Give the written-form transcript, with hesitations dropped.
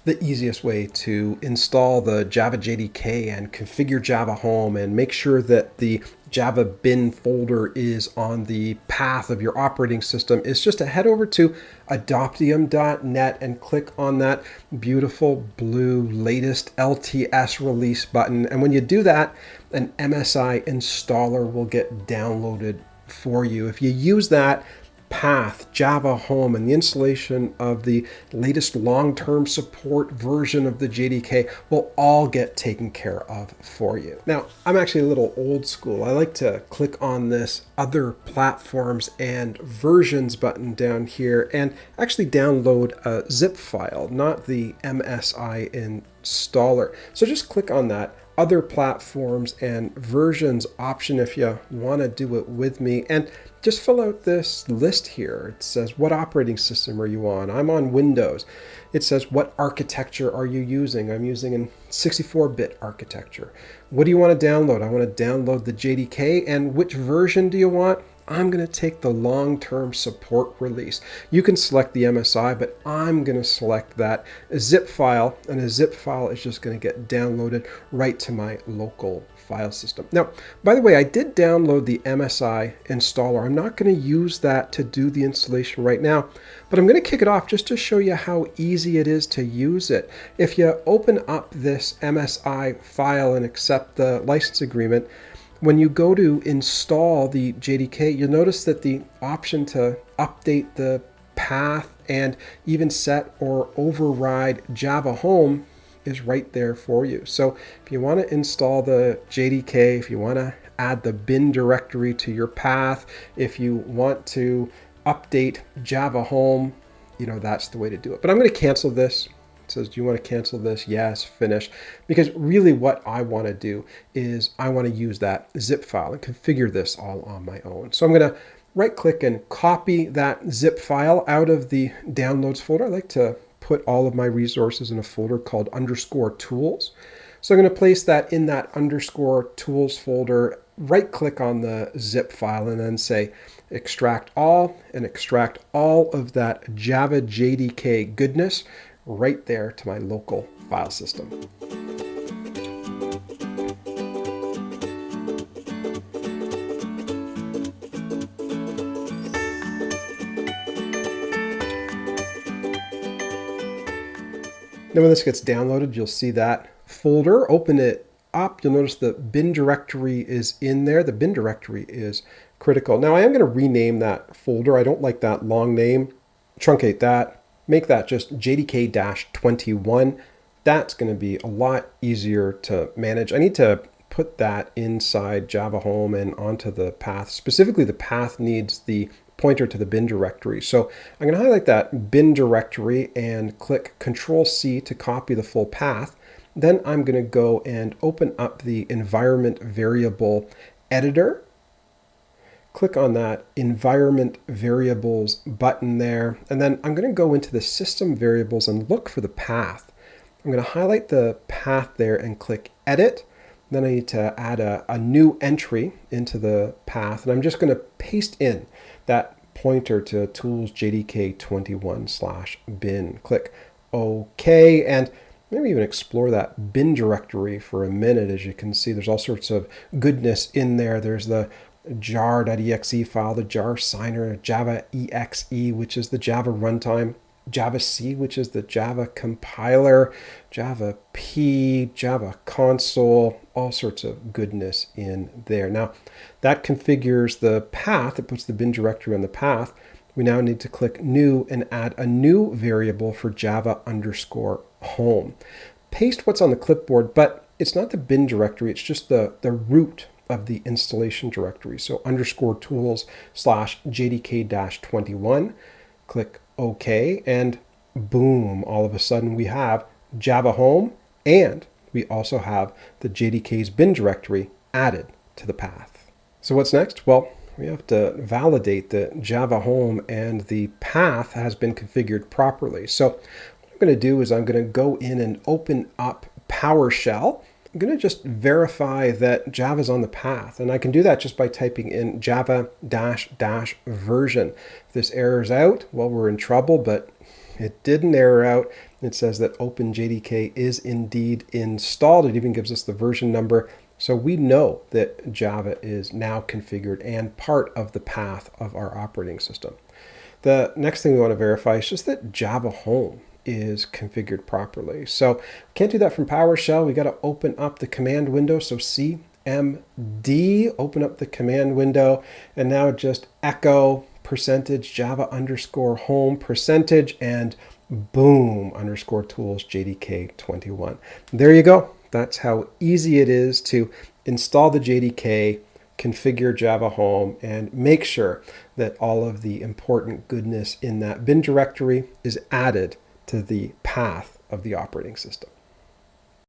the easiest way to install the Java JDK and configure Java Home and make sure that the Java bin folder is on the path of your operating system is just to head over to adoptium.net and click on that beautiful blue latest LTS release button. And when you do that, an MSI installer will get downloaded for you. If you use that path, Java Home, and the installation of the latest long-term support version of the JDK will all get taken care of for you. Now, I'm actually a little old school. I like to click on this other platforms and versions button down here and actually download a zip file, not the MSI installer. So just click on that other platforms and versions option if you want to do it with me, and just fill out this list here. It says, what operating system are you on? I'm on Windows. It says, what architecture are you using? I'm using a 64-bit architecture. What do you want to download? I want to download the JDK. And which version do you want? I'm going to take the long-term support release. You can select the MSI, but I'm going to select that zip file, and a zip file is just going to get downloaded right to my local file system. Now, by the way, I did download the MSI installer. I'm not going to use that to do the installation right now, but I'm going to kick it off just to show you how easy it is to use it. If you open up this MSI file and accept the license agreement, when you go to install the JDK, you'll notice that the option to update the path and even set or override Java Home is right there for you. So if you want to install the JDK, if you want to add the bin directory to your path, if you want to update Java Home, that's the way to do it. But I'm going to cancel this. It says, do you want to cancel this? Yes, finish. Because really what I want to do is I want to use that zip file and configure this all on my own. So I'm going to right click and copy that zip file out of the downloads folder. I like to put all of my resources in a folder called _tools. So I'm going to place that in that _tools folder, right click on the zip file and then say extract all, and extract all of that Java JDK goodness right there to my local file system. Now when this gets downloaded, you'll see that folder. Open it up. You'll notice the bin directory is in there. The bin directory is critical. Now I am going to rename that folder. I don't like that long name. Truncate that. Make that just JDK-21. That's going to be a lot easier to manage. I need to put that inside Java Home and onto the path. Specifically, the path needs the pointer to the bin directory. So I'm going to highlight that bin directory and click Control-C to copy the full path. Then I'm going to go and open up the environment variable editor. Click on that environment variables button there, and then I'm going to go into the system variables and look for the path. I'm going to highlight the path there and click edit. Then I need to add a new entry into the path, and I'm just going to paste in that pointer to tools JDK21/bin. Click OK, and maybe even explore that bin directory for a minute. As you can see, there's all sorts of goodness in there. There's the jar.exe file, the jar signer, Java exe, which is the Java runtime, Java C, which is the Java compiler, Java P, Java console, all sorts of goodness in there. Now that configures the path. It puts the bin directory on the path. We now need to click new and add a new variable for Java_home. Paste what's on the clipboard, but it's not the bin directory. It's just the root of the installation directory. So _tools/JDK-21, click OK, and boom, all of a sudden we have Java Home, and we also have the JDK's bin directory added to the path. So what's next? Well, we have to validate that Java Home and the path has been configured properly. So what I'm going to do is I'm going to go in and open up PowerShell. I'm going to just verify that Java's on the path, and I can do that just by typing in java-version. If this errors out, well, we're in trouble, but it did an error out. It says that OpenJDK is indeed installed. It even gives us the version number. So we know that Java is now configured and part of the path of our operating system. The next thing we want to verify is just that Java Home is configured properly. So we can't do that from PowerShell. We got to open up the command window. So CMD, open up the command window, and now just echo %Java_home %, and boom, _tools JDK 21. There you go. That's how easy it is to install the JDK, configure Java Home, and make sure that all of the important goodness in that bin directory is added to the path of the operating system.